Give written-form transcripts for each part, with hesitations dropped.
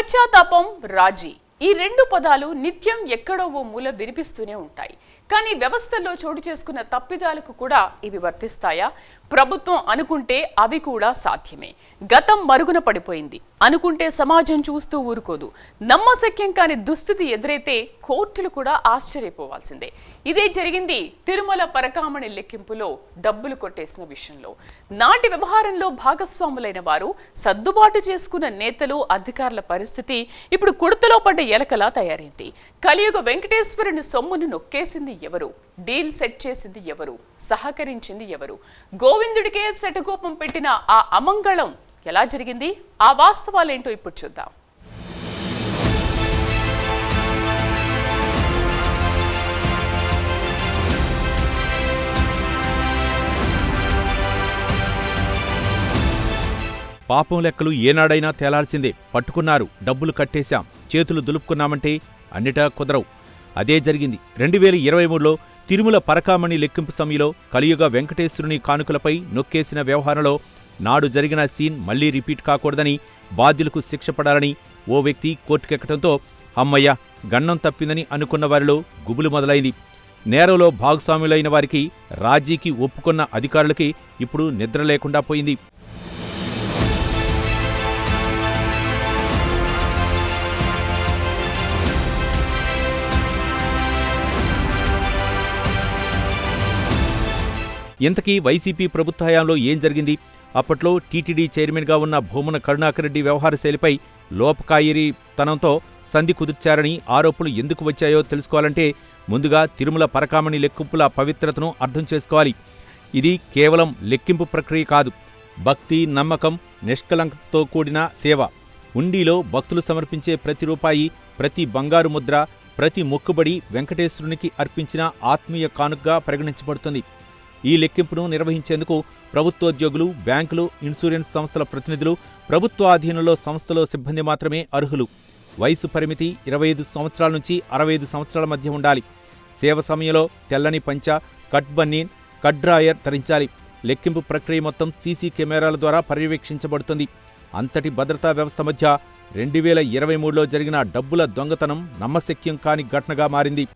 పశ్చాత్తాపం, రాజీ ఈ రెండు పదాలు నిత్యం ఎక్కడో ఓ మూల వినిపిస్తూనే ఉంటాయి. కానీ వ్యవస్థల్లో చోటు చేసుకున్న తప్పిదాలకు కూడా ఇవి వర్తిస్తాయా? ప్రభుత్వం అనుకుంటే అవి కూడా సాధ్యమే. గతం మరుగున పడిపోయింది అనుకుంటే సమాజం చూస్తూ ఊరుకోదు. నమ్మశక్యం కాని దుస్థితి ఎదురైతే కోర్టులు కూడా ఆశ్చర్యపోవాల్సిందే. ఇదే జరిగింది తిరుమల పరకామణి లెక్కింపులో డబ్బులు కొట్టేసిన విషయంలో. నాటి వ్యవహారంలో భాగస్వాములైన వారు, సర్దుబాటు చేసుకున్న నేతలు, అధికారుల పరిస్థితి ఇప్పుడు కుడతలో పడ్డ ఎలకలా తయారైంది. కలియుగ వెంకటేశ్వరుని సొమ్మును నొక్కేసింది ఎవరు? డీల్ సెట్ చేసింది ఎవరు? సహకరించింది ఎవరు? గోవిందుడికే శటకోపం పెట్టిన ఆ అమంగళం ఎలా జరిగింది? ఆ వాస్తవాలేంటో ఇప్పుడు చూద్దాం. పాపం లెక్కలు ఏనాడైనా తేలాల్సిందే. పట్టుకున్నారు, డబ్బులు కట్టేశాం, చేతులు దులుపుకున్నామంటే అన్నిటా కుదరవు. అదే జరిగింది 2023లో తిరుమల పరకామణి లెక్కింపు సమయంలో కలియుగ వెంకటేశ్వరుని కానుకలపై నొక్కేసిన వ్యవహారంలో నాడు జరిగిన సీన్ మళ్లీ రిపీట్ కాకూడదని, బాధ్యులకు శిక్ష పడాలని ఓ వ్యక్తి కోర్టుకెక్కడంతో అమ్మయ్య గన్నం తప్పిందని అనుకున్న వారిలో గుబులు మొదలైంది. నేరంలో భాగస్వాములైన వారికి, రాజీకి ఒప్పుకున్న అధికారులకి ఇప్పుడు నిద్ర లేకుండా పోయింది. ఇంతకీ వైసీపీ ప్రభుత్వ హయాంలో ఏం జరిగింది? అప్పట్లో టీటీడీ చైర్మన్గా ఉన్న భూమన కరుణాకర్ రెడ్డి వ్యవహార శైలిపై లోపకాయిరీతనంతో సంధి కుదుర్చారని ఆరోపణలు ఎందుకు వచ్చాయో తెలుసుకోవాలంటే ముందుగా తిరుమల పరకామణి లెక్కింపుల పవిత్రతను అర్థం చేసుకోవాలి. ఇది కేవలం లెక్కింపు ప్రక్రియ కాదు. భక్తి, నమ్మకం, నిష్కలంకతో కూడిన సేవ. హుండీలో భక్తులు సమర్పించే ప్రతి రూపాయి, ప్రతి బంగారు ముద్ర, ప్రతి మొక్కుబడి వెంకటేశ్వరునికి అర్పించిన ఆత్మీయ కానుకగా పరిగణించబడుతుంది. ఈ లెక్కింపును నిర్వహించేందుకు ప్రభుత్వోద్యోగులు, బ్యాంకులు, ఇన్సూరెన్స్ సంస్థల ప్రతినిధులు, ప్రభుత్వ ఆధీనంలో సంస్థలో సిబ్బంది మాత్రమే అర్హులు. వయసు పరిమితి 25 సంవత్సరాల నుంచి 65 సంవత్సరాల మధ్య ఉండాలి. సేవ సమయంలో తెల్లని పంచ, కట్ బన్నీన్, కట్ డ్రాయర్ ధరించాలి. లెక్కింపు ప్రక్రియ మొత్తం సీసీ కెమెరాల ద్వారా పర్యవేక్షించబడుతుంది. అంతటి భద్రతా వ్యవస్థ మధ్య 2023లో జరిగిన డబ్బుల దొంగతనం నమ్మశక్యం కాని ఘటనగా మారింది.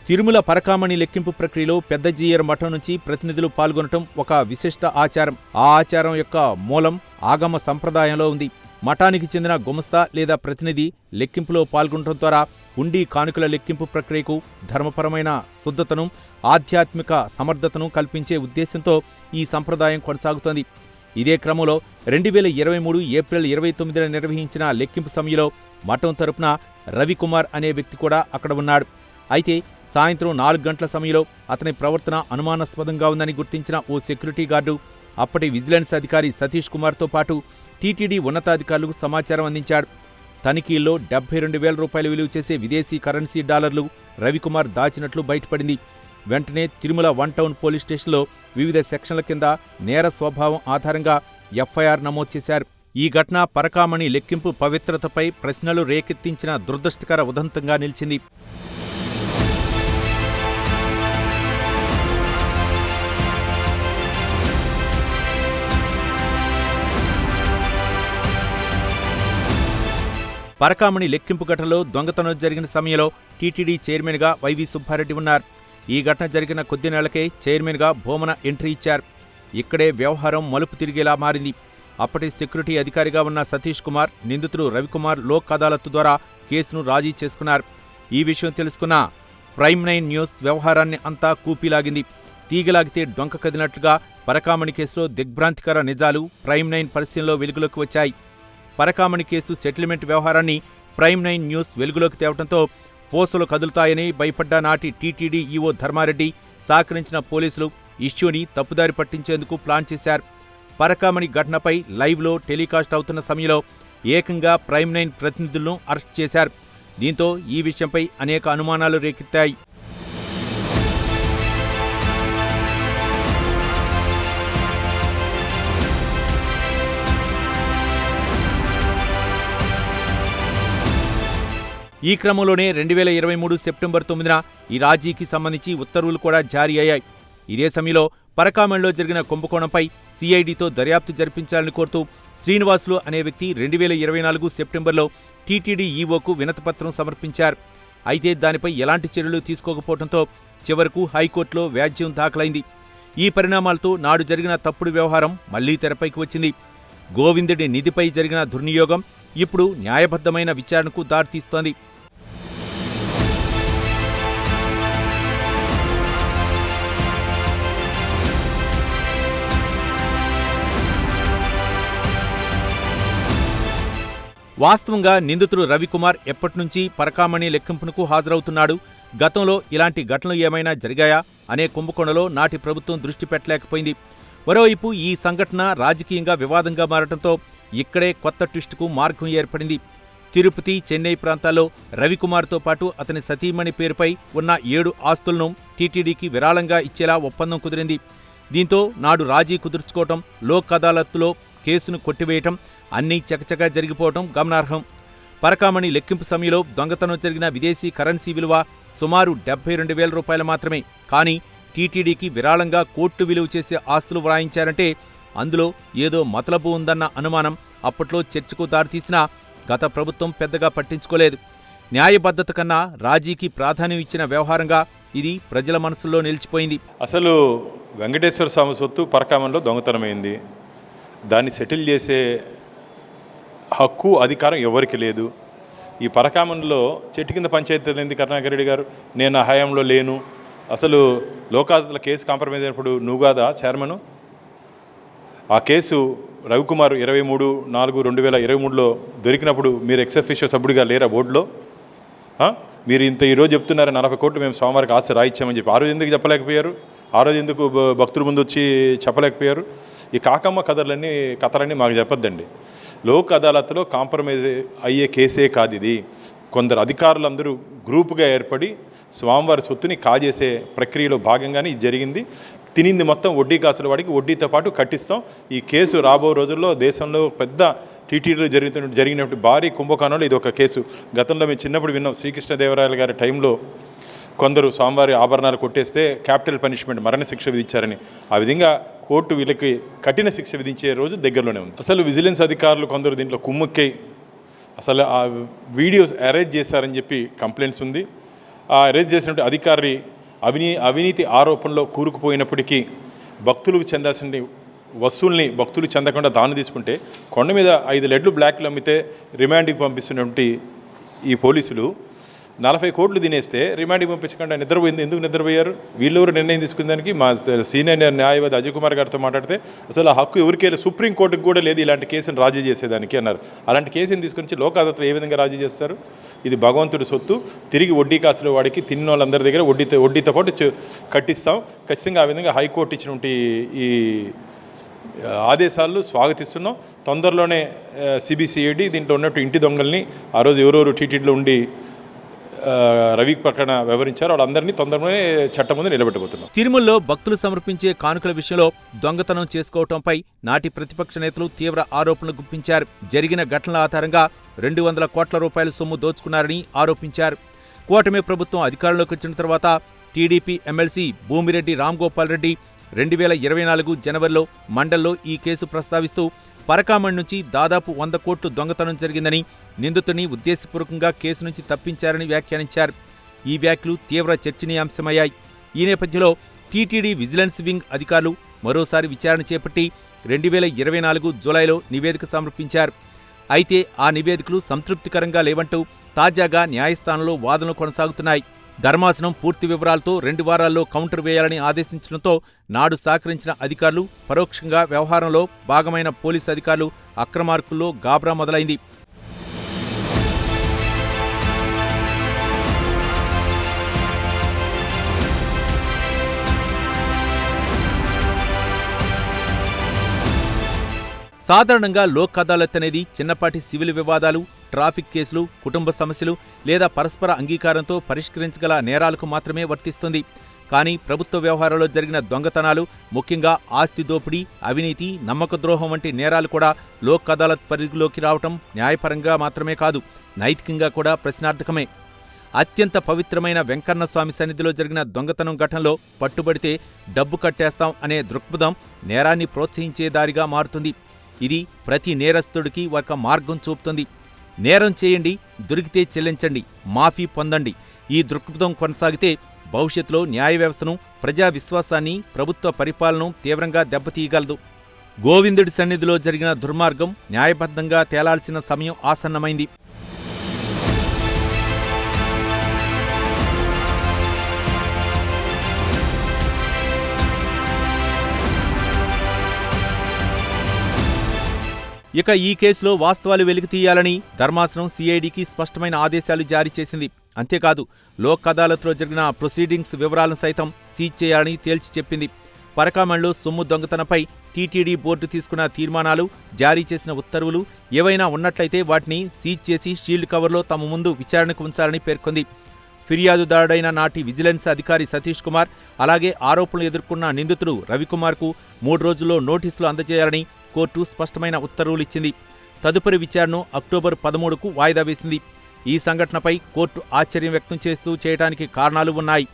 తిరుమల పరకామణి లెక్కింపు ప్రక్రియలో పెద్దజీయర్ మఠం నుంచి ప్రతినిధులు పాల్గొనటం ఒక విశిష్ట ఆచారం. ఆ ఆచారం యొక్క మూలం ఆగమ సంప్రదాయంలో ఉంది. మఠానికి చెందిన గుమస్తా లేదా ప్రతినిధి లెక్కింపులో పాల్గొనడం ద్వారా హుండీ కానుకల లెక్కింపు ప్రక్రియకు ధర్మపరమైన శుద్ధతను, ఆధ్యాత్మిక సమర్థతను కల్పించే ఉద్దేశంతో ఈ సంప్రదాయం కొనసాగుతోంది. ఇదే క్రమంలో 2023 ఏప్రిల్ 29న నిర్వహించిన లెక్కింపు సమయంలో మఠం తరపున రవికుమార్ అనే వ్యక్తి కూడా అక్కడ ఉన్నాడు. అయితే సాయంత్రం 4 గంటల సమయంలో అతని ప్రవర్తన అనుమానాస్పదంగా ఉందని గుర్తించిన ఓ సెక్యూరిటీ గార్డు అప్పటి విజిలెన్స్ అధికారి సతీష్ కుమార్తో పాటు టీటీడీ ఉన్నతాధికారులకు సమాచారం అందించాడు. తనిఖీల్లో 72,000 రూపాయలు విలువ చేసే విదేశీ కరెన్సీ డాలర్లు రవికుమార్ దాచినట్లు బయటపడింది. వెంటనే తిరుమల 1 టౌన్ పోలీస్ స్టేషన్లో వివిధ సెక్షన్ల కింద నేర స్వభావం ఆధారంగా ఎఫ్ఐఆర్ నమోదు చేశారు. ఈ ఘటన పరకామణి లెక్కింపు పవిత్రతపై ప్రశ్నలు రేకెత్తించిన దురదృష్టకర ఉదంతంగా నిలిచింది. పరకామణి లెక్కింపు ఘటనలో దొంగతనం జరిగిన సమయంలో టీటీడీ చైర్మన్గా వైవి సుబ్బారెడ్డి ఉన్నారు. ఈ ఘటన జరిగిన కొద్ది నెలలకే చైర్మన్గా భూమన ఎంట్రీ ఇచ్చారు. ఇక్కడే వ్యవహారం మలుపు తిరిగేలా మారింది. అప్పటి సెక్యూరిటీ అధికారిగా ఉన్న సతీష్ కుమార్, నిందితుడు రవికుమార్ లోక్ అదాలత్ ద్వారా కేసును రాజీ చేసుకున్నారు. ఈ విషయం తెలుసుకున్న ప్రైమ్9 న్యూస్ వ్యవహారాన్ని అంతా కూపీలాగింది. తీగలాగితే డొంక కదినట్లుగా పరకామణి కేసులో దిగ్భ్రాంతికర నిజాలు ప్రైమ్9 పరిశీలనలో వెలుగులోకి వచ్చాయి. పరకామణి కేసు సెటిల్మెంట్ వ్యవహారాన్ని ప్రైమ్9 న్యూస్ వెలుగులోకి తేవడంతో పోసలు కదులుతాయని భయపడ్డ నాటి టీటీడీ ఈవో ధర్మారెడ్డి, సహకరించిన పోలీసులు ఇష్యూని తప్పుదారి పట్టించేందుకు ప్లాన్ చేశారు. పరకామణి ఘటనపై లైవ్లో టెలికాస్ట్ అవుతున్న సమయంలో ఏకంగా ప్రైమ్9 ప్రతినిధులను అరెస్ట్ చేశారు. దీంతో ఈ విషయంపై అనేక అనుమానాలు రేకెత్తాయి. ఈ క్రమంలోనే 2023 సెప్టెంబర్ 9న ఈ రాజీకి సంబంధించి ఉత్తర్వులు కూడా జారీ అయ్యాయి. ఇదే సమయంలో పరకామణిలో జరిగిన కుంభకోణంపై సిఐడితో దర్యాప్తు జరిపించాలని కోరుతూ శ్రీనివాసులు అనే వ్యక్తి 2024 సెప్టెంబర్లో టీటీడీ ఈవోకు వినతిపత్రం సమర్పించారు. అయితే దానిపై ఎలాంటి చర్యలు తీసుకోకపోవడంతో చివరకు హైకోర్టులో వ్యాజ్యం దాఖలైంది. ఈ పరిణామాలతో నాడు జరిగిన తప్పుడు వ్యవహారం మళ్లీ తెరపైకి వచ్చింది. గోవిందుడి నిధిపై జరిగిన దుర్వినియోగం ఇప్పుడు న్యాయబద్ధమైన విచారణకు దారితీస్తోంది. వాస్తవంగా నిందితుడు రవికుమార్ ఎప్పటినుంచి పరకామణి లెక్కింపునకు హాజరవుతున్నాడు. గతంలో ఇలాంటి ఘటనలు ఏమైనా జరిగాయా అనే కుంభకోణంలో నాటి ప్రభుత్వం దృష్టి పెట్టలేకపోయింది. మరోవైపు ఈ సంఘటన రాజకీయంగా వివాదంగా మారడంతో ఇక్కడే కొత్త ట్విస్టుకు మార్గం ఏర్పడింది. తిరుపతి, చెన్నై ప్రాంతాల్లో రవికుమార్తో పాటు అతని సతీమణి పేరుపై ఉన్న 7 ఆస్తులను టీటీడీకి విరాళంగా ఇచ్చేలా ఒప్పందం కుదిరింది. దీంతో నాడు రాజీ కుదుర్చుకోవటం, లోక్ అదాలత్లో కేసును కొట్టివేయటం అన్నీ చకచకా జరిగిపోవటం గమనార్హం. పరకామణి లెక్కింపు సమయంలో దొంగతనం జరిగిన విదేశీ కరెన్సీ విలువ సుమారు 72,000 రూపాయలు మాత్రమే. కానీ టీటీడీకి విరాళంగా కోట్లు విలువ చేసే ఆస్తులు వ్రాయించారంటే అందులో ఏదో మతలబు ఉందన్న అనుమానం అప్పట్లో చర్చకు దారితీసినా గత ప్రభుత్వం పెద్దగా పట్టించుకోలేదు. న్యాయబద్ధత కన్నా రాజీకి ప్రాధాన్యం ఇచ్చిన వ్యవహారంగా ఇది ప్రజల మనసుల్లో నిలిచిపోయింది. అసలు వెంకటేశ్వర స్వామి సొత్తు పరకామణిలో దొంగతనమైంది. దాన్ని సెటిల్ చేసే హక్కు, అధికారం ఎవరికి లేదు. ఈ పరకామణిలో చెట్టు కింద పంచాయతీ ఏంది కరుణాకర్ రెడ్డి గారు, నేను ఆ హయాంలో లేను, అసలు లోకాదాలత్లో కేసు కాంప్రమైజ్ అయినప్పుడు నువ్వు కాదా చైర్మను? ఆ కేసు రవికుమార్ 23/4/2023లో దొరికినప్పుడు మీరు ఎక్స్-అఫీషియో సభ్యుడిగా లేరా బోర్డులో? మీరు ఈరోజు చెప్తున్నారు 40 కోట్లు మేము స్వామివారికి ఆస్తి రాయిచ్చామని చెప్పి. ఆ రోజు ఎందుకు చెప్పలేకపోయారు? ఆ రోజు ఎందుకు భక్తుల ముందు వచ్చి చెప్పలేకపోయారు? ఈ కాకమ్మ కథలన్నీ మాకు చెప్పొద్దండి. లోక్ అదాలత్లో కాంప్రమైజ్ అయ్యే కేసే కాదు ఇది. కొందరు అధికారులందరూ గ్రూపుగా ఏర్పడి స్వామివారి సొత్తుని కాజేసే ప్రక్రియలో భాగంగానే ఇది జరిగింది. తినింది మొత్తం వడ్డీ కాసుల వాడికి, వడ్డీతో పాటు కట్టిస్తాం. ఈ కేసు రాబో రోజుల్లో దేశంలో పెద్ద టీటీడీలో జరిగినప్పుడు భారీ కుంభకోణంలో ఇది ఒక కేసు. గతంలో మేము చిన్నప్పుడు విన్నాం, శ్రీకృష్ణదేవరాయలు గారి టైంలో కొందరు స్వామివారి ఆభరణాలు కొట్టేస్తే క్యాపిటల్ పనిష్మెంట్, మరణశిక్ష విధించారని. ఆ విధంగా కోర్టు వీళ్ళకి కఠిన శిక్ష విధించే రోజు దగ్గరలోనే ఉంది. అసలు విజిలెన్స్ అధికారులు కొందరు దీంట్లో కుమ్ముక్కై అసలు ఆ వీడియోస్ అరేంజ్ చేశారని చెప్పి కంప్లైంట్స్ ఉంది. ఆ అరేంజ్ చేసినట్టు అధికారి అవినీతి ఆరోపణలో కూరుకుపోయినప్పటికీ భక్తులకు చెందాల్సిన వస్తువుల్ని భక్తులు చెందకుండా దాన్ని తీసుకుంటే, కొండ మీద 5 లెడ్లు బ్లాక్లు అమ్మితే రిమాండ్కి పంపిస్తున్నటువంటి ఈ పోలీసులు 40 కోట్లు తినేస్తే రిమాండ్కి పంపించకుండా నిద్రపోయింది. ఎందుకు నిద్రపోయారు? వీళ్ళెవరు నిర్ణయం తీసుకునే దానికి? మా సీనియర్ న్యాయవాది అజయ్ కుమార్ గారితో మాట్లాడితే అసలు ఆ హక్కు ఎవరికైనా సుప్రీంకోర్టుకు కూడా లేదు ఇలాంటి కేసును రాజీ చేసేదానికి అన్నారు. అలాంటి కేసుని తీసుకొని లోక్ అదాలత్లో ఏ విధంగా రాజీ చేస్తారు? ఇది భగవంతుడి సొత్తు, తిరిగి వడ్డీ కాసుల వాడికి తిన్న వాళ్ళందరి దగ్గర వడ్డీతో పాటు కట్టిస్తాం. ఖచ్చితంగా ఆ విధంగా హైకోర్టు ఇచ్చినటువంటి ఈ ఆదేశాలు స్వాగతిస్తున్నాం. తొందరలోనే సిబిసిఐడి దీంట్లో ఉన్నట్టు ఇంటి దొంగల్ని ఆ రోజు ఎవరెవరు టీటీడీలో ఉండి రవి ప్రకటన వివరించారు వాళ్ళందరినీ తొందరగానే చట్టం ముందు నిలబెట్టబోతున్నారు. తిరుమలలో భక్తులు సమర్పించే కానుకల విషయంలో దొంగతనం చేసుకోవటంపై నాటి ప్రతిపక్ష నేతలు తీవ్ర ఆరోపణలు గుప్పించారు. జరిగిన ఘటనల ఆధారంగా 200 కోట్ల రూపాయల సొమ్ము దోచుకున్నారని ఆరోపించారు. కూటమి ప్రభుత్వం అధికారంలోకి వచ్చిన తర్వాత టీడీపీ ఎమ్మెల్సీ భూమిరెడ్డి రామ్గోపాల్ రెడ్డి 2024 జనవరిలో మండల్లో ఈ కేసు ప్రస్తావిస్తూ పరకామణి నుంచి దాదాపు 100 కోట్లు దొంగతనం జరిగిందని, నిందితుడిని ఉద్దేశపూర్వకంగా కేసు నుంచి తప్పించారని వ్యాఖ్యానించారు. ఈ వ్యాఖ్యలు తీవ్ర చర్చనీయాంశమయ్యాయి. ఈ నేపథ్యంలో టీటీడీ విజిలెన్స్ వింగ్ అధికారులు మరోసారి విచారణ చేపట్టి 2024 జూలైలో నివేదిక సమర్పించారు. అయితే ఆ నివేదికలు సంతృప్తికరంగా లేవంటూ తాజాగా న్యాయస్థానంలో వాదనలు కొనసాగుతున్నాయి. ధర్మాసనం పూర్తి వివరాలతో 2 వారాల్లో కౌంటర్ వేయాలని ఆదేశించడంతో నాడు సహకరించిన అధికారులు, పరోక్షంగా వ్యవహారంలో భాగమైన పోలీసు అధికారులు అక్రమార్కుల్లో గాబరా మొదలైంది. సాధారణంగా లోక్ అదాలత్ అనేది చిన్నపాటి సివిల్ వివాదాలు, ట్రాఫిక్ కేసులు, కుటుంబ సమస్యలు లేదా పరస్పర అంగీకారంతో పరిష్కరించగల నేరాలకు మాత్రమే వర్తిస్తుంది. కానీ ప్రభుత్వ వ్యవహారాల్లో జరిగిన దొంగతనాలు, ముఖ్యంగా ఆస్తి దోపిడీ, అవినీతి, నమ్మకద్రోహం వంటి నేరాలు కూడా లోక్ అదాలత్ పరిధిలోకి రావటం న్యాయపరంగా మాత్రమే కాదు, నైతికంగా కూడా ప్రశ్నార్థకమే. అత్యంత పవిత్రమైన వెంకన్నస్వామి సన్నిధిలో జరిగిన దొంగతనం ఘటనలో పట్టుబడితే డబ్బు కట్టేస్తాం అనే దృక్పథం నేరాన్ని ప్రోత్సహించే దారిగా మారుతుంది. ఇది ప్రతి నేరస్తుడికి ఒక మార్గం చూపుతుంది. నేరం చేయండి, దొరికితే చెల్లించండి, మాఫీ పొందండి. ఈ దృక్పథం కొనసాగితే భవిష్యత్తులో న్యాయ వ్యవస్థను, ప్రజా విశ్వాసాన్ని, ప్రభుత్వ పరిపాలనను తీవ్రంగా దెబ్బతీయగలదు. గోవిందుడి సన్నిధిలో జరిగిన దుర్మార్గం న్యాయబద్ధంగా తేలాల్సిన సమయం ఆసన్నమైంది. ఇక ఈ కేసులో వాస్తవాలు వెలికితీయాలని ధర్మాసనం సిఐడికి స్పష్టమైన ఆదేశాలు జారీ చేసింది. అంతేకాదు, లోక్ అదాలత్లో జరిగిన ప్రొసీడింగ్స్ వివరాలను సైతం సీజ్ చేయాలని తేల్చి చెప్పింది. పరకామణిలో సొమ్ము దొంగతనంపై టీటీడీ బోర్డు తీసుకున్న తీర్మానాలు, జారీ చేసిన ఉత్తర్వులు ఏవైనా ఉన్నట్లయితే వాటిని సీజ్ చేసి షీల్డ్ కవర్లో తమ ముందు విచారణకు ఉంచాలని పేర్కొంది. ఫిర్యాదుదారుడైన నాటి విజిలెన్స్ అధికారి సతీష్ కుమార్, అలాగే ఆరోపణలు ఎదుర్కొన్న నిందితుడు రవికుమార్కు 3 రోజుల్లో నోటీసులు అందజేయాలని కోర్టు స్పష్టమైన ఉత్తర్వులిచ్చింది. తదుపరి విచారణను అక్టోబర్ 13కు వాయిదా వేసింది. ఈ సంఘటనపై కోర్టు ఆశ్చర్యం వ్యక్తం చేస్తూ చేయడానికి కారణాలు ఉన్నాయి.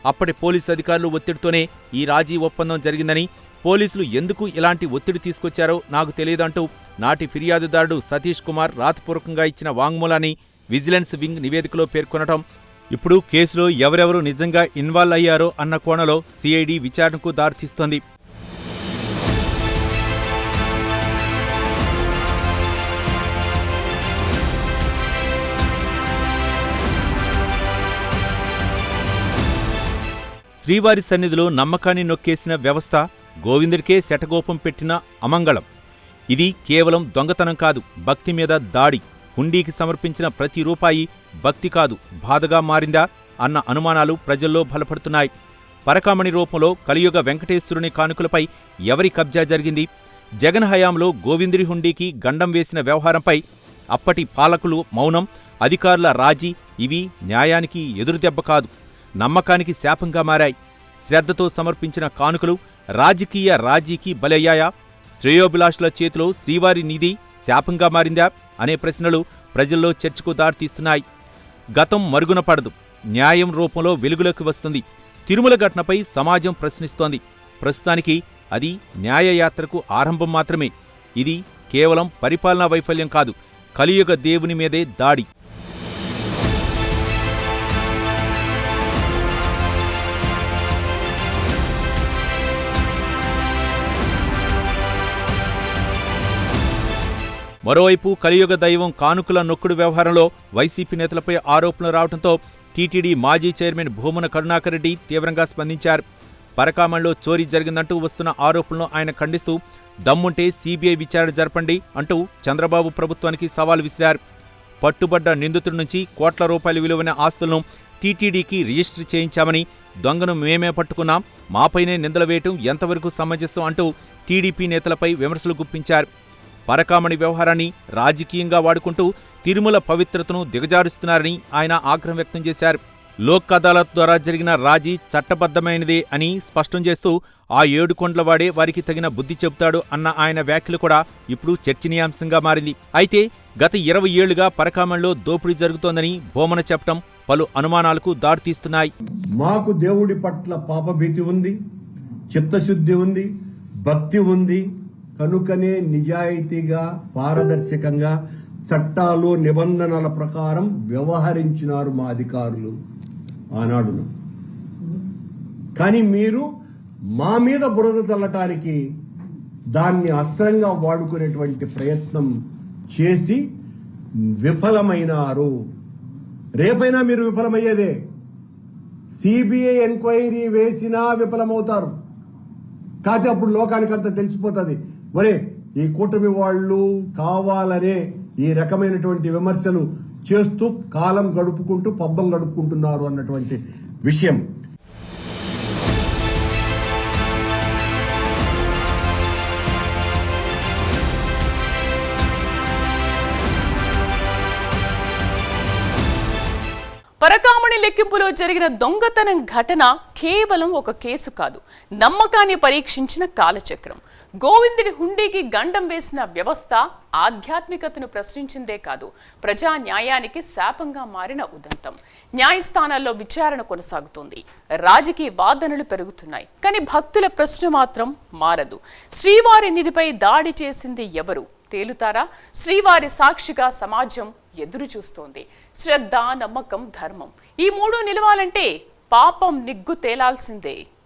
అప్పటి పోలీసు అధికారులు ఒత్తిడితోనే ఈ రాజీ ఒప్పందం జరిగిందని, పోలీసులు ఎందుకు ఇలాంటి ఒత్తిడి తీసుకొచ్చారో నాకు తెలియదంటూ నాటి ఫిర్యాదుదారుడు సతీష్ కుమార్ రాతపూర్వకంగా ఇచ్చిన వాంగ్మూలాన్ని విజిలెన్స్ వింగ్ నివేదికలో పేర్కొనటం ఇప్పుడు కేసులో ఎవరెవరు నిజంగా ఇన్వాల్వ్ అయ్యారో అన్న కోణంలో సిఐడి విచారణకు దారితీస్తోంది. శ్రీవారి సన్నిధిలో నమ్మకాన్ని నొక్కేసిన వ్యవస్థ, గోవిందుడికే శటగోపం పెట్టిన అమంగళం. ఇది కేవలం దొంగతనం కాదు, భక్తి మీద దాడి. హుండీకి సమర్పించిన ప్రతి రూపాయి భక్తి కాదు, బాధగా మారిందా అన్న అనుమానాలు ప్రజల్లో బలపడుతున్నాయి. పరకామణి రూపంలో కలియుగ వెంకటేశ్వరుని కానుకలపై ఎవరి కబ్జా జరిగింది? జగన్ హయాంలో గోవిందుడి హుండీకి గండం వేసిన వ్యవహారంపై అప్పటి పాలకులు మౌనం, అధికారుల రాజీ ఇవి న్యాయానికి ఎదురుదెబ్బ కాదు, నమ్మకానికి శాపంగా మారాయి. శ్రద్ధతో సమర్పించిన కానుకలు రాజకీయ రాజీకి బలయ్యాయా? శ్రేయోభిలాషుల చేతిలో శ్రీవారి నిధి శాపంగా మారిందా అనే ప్రశ్నలు ప్రజల్లో చర్చకు దారితీస్తున్నాయి. గతం మరుగున పడదు, న్యాయం రూపంలో వెలుగులోకి వస్తుంది. తిరుమల ఘటనపై సమాజం ప్రశ్నిస్తోంది. ప్రస్తుతానికి అది న్యాయయాత్రకు ఆరంభం మాత్రమే. ఇది కేవలం పరిపాలనా వైఫల్యం కాదు, కలియుగ దేవుని మీదే దాడి. మరోవైపు కలియుగ దైవం కానుకల నొక్కుడు వ్యవహారంలో వైసీపీ నేతలపై ఆరోపణలు రావడంతో టీటీడీ మాజీ చైర్మన్ భూమన కరుణాకర్ రెడ్డి తీవ్రంగా స్పందించారు. పరకామణిలో చోరీ జరిగిందంటూ వస్తున్న ఆరోపణలను ఆయన ఖండిస్తూ దమ్ముంటే సీబీఐ విచారణ జరపండి అంటూ చంద్రబాబు ప్రభుత్వానికి సవాల్ విసిరారు. పట్టుబడ్డ నిందితుడి నుంచి కోట్ల రూపాయల విలువైన ఆస్తులను టీటీడీకి రిజిస్టర్ చేయించామని, దొంగను మేమే పట్టుకున్నాం, మాపైనే నిందలు వేయటం ఎంతవరకు సమంజసం అంటూ టీడీపీ నేతలపై విమర్శలు గుప్పించారు. పరకామణి వ్యవహారాన్ని రాజకీయంగా వాడుకుంటూ తిరుమల పవిత్రతను దిగజారుస్తున్నారని ఆయన ఆగ్రహం వ్యక్తం చేశారు. లోక్ అదాలత్ ద్వారా జరిగిన రాజీ చట్టబద్ధమైనదే అని స్పష్టం చేస్తూ ఆ 7 కొండలవాడే వారికి తగిన బుద్ధి చెబుతాడు అన్న ఆయన వ్యాఖ్యలు కూడా ఇప్పుడు చర్చనీయాంశంగా మారింది. అయితే గత 20 ఏళ్లుగా పరకామణిలో దోపిడీ జరుగుతోందని భూమన చెప్పడం పలు అనుమానాలకు దారితీస్తున్నాయి. మాకు దేవుడి పట్ల పాపభీతి ఉంది, చిత్తశుద్ధి ఉంది, భక్తి ఉంది. కనుకనే నిజాయితీగా, పారదర్శకంగా, చట్టాలు నిబంధనల ప్రకారం వ్యవహరించినారు మా అధికారులు ఆనాడున. కానీ మీరు మా మీద బురద చల్లటానికి దాన్ని అస్త్రంగా వాడుకునేటువంటి ప్రయత్నం చేసి విఫలమైనారు. రేపైనా మీరు విఫలమయ్యేదే. సిబిఐ ఎంక్వైరీ వేసినా విఫలమవుతారు. కాకపోతే అప్పుడు లోకానికంతా తెలిసిపోతుంది, ఒరే ఈ కూటమి వాళ్ళు కావాలనే ఈ రకమైనటువంటి విమర్శలు చేస్తూ కాలం గడుపుకుంటూ పబ్బం గడుపుకుంటున్నారు అన్నటువంటి విషయం. పరకామణి కుంభకోణి లెక్కింపులో జరిగిన దొంగతనం ఘటన కేవలం ఒక కేసు కాదు, నమ్మకాన్ని పరీక్షించిన కాలచక్రం. గోవిందుడి హుండీకి గండం వేసిన వ్యవస్థ ఆధ్యాత్మికతను ప్రశ్నించిందే కాదు, ప్రజా న్యాయానికి శాపంగా మారిన ఉదంతం. న్యాయస్థానాల్లో విచారణ కొనసాగుతోంది, రాజకీయ వాదనలు పెరుగుతున్నాయి, కానీ భక్తుల ప్రశ్న మాత్రం మారదు. శ్రీవారి నిధిపై దాడి చేసింది ఎవరు తేలుతారా? శ్రీవారి సాక్షిగా సమాజం ఎదురు చూస్తోంది. శ్రద్ధ, నమ్మకం, ధర్మం ఈ మూడు నిలవాలంటే పాపం నిగ్గు తేలాల్సిందే.